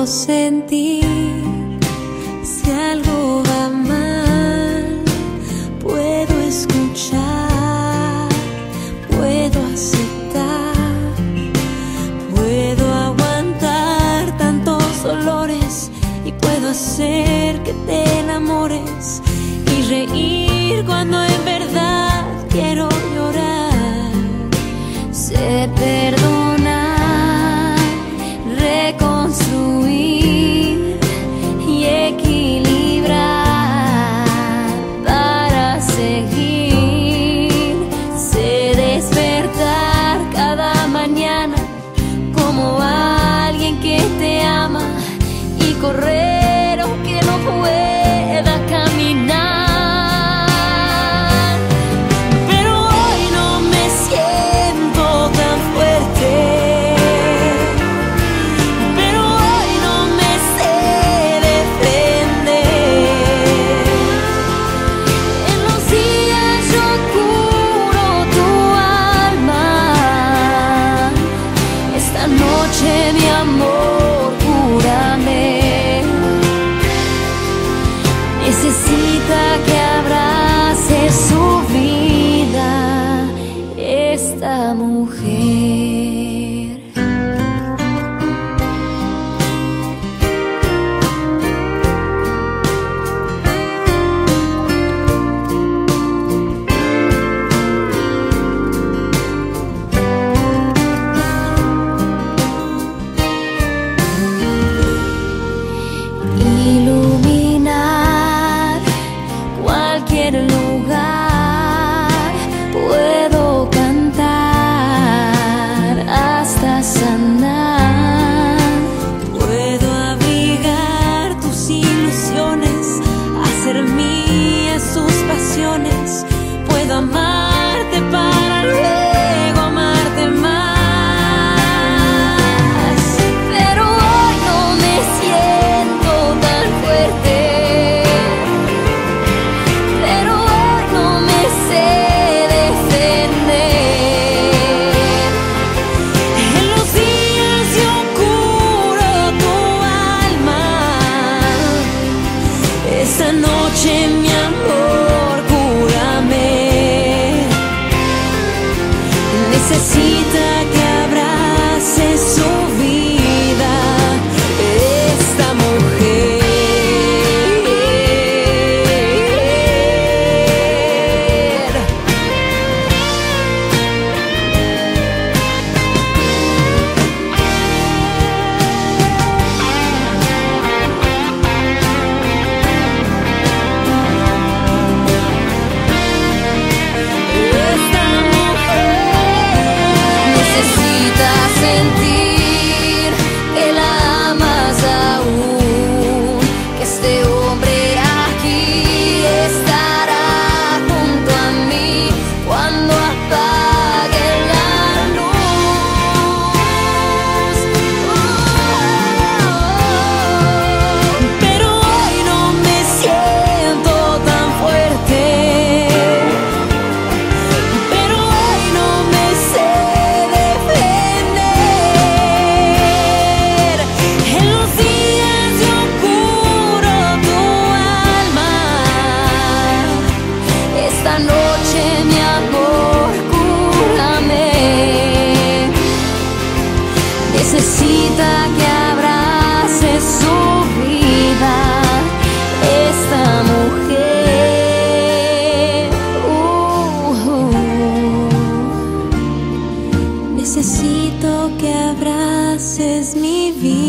puedo sentir si algo va mal, puedo escuchar, puedo aceptar, puedo aguantar tantos dolores y puedo hacer que te enamores y reír cuando en verdad quiero llorar. Sé perdonar, reconstruir y equilibrar para seguir. Sé despertar cada mañana como alguien que te ama y correr aunque no pueda caminar. Pero hoy no me siento tan fuerte, pero hoy no me sé defender. En los días yo curo tu alma. Esta noche, mi amor, cúrame. Necesita que abrace su vida esta mujer. Iluminar cualquier lugar, puedo cantar hasta sanar, puedo abrigar tus ilusiones, hacer mías tus pasiones, puedo amarte para luego amarte más. Pero hoy no me siento tan fuerte, pero hoy no me sé defender. En los días yo curo tu alma. Esta noche, mi amor, cúrame. Necesita que abrace su vida esta mujer. Esta mujer necesita sentir que la amas aún, que este hombre aquí estará junto a mí cuando apague la luz. Pero hoy no me siento tan fuerte, pero hoy no me sé defender. En los días yo curo tu alma. Esta noche, mi amor, cúrame. Necesita que abrace su vida esta mujer. Necesito que abraces mi vida.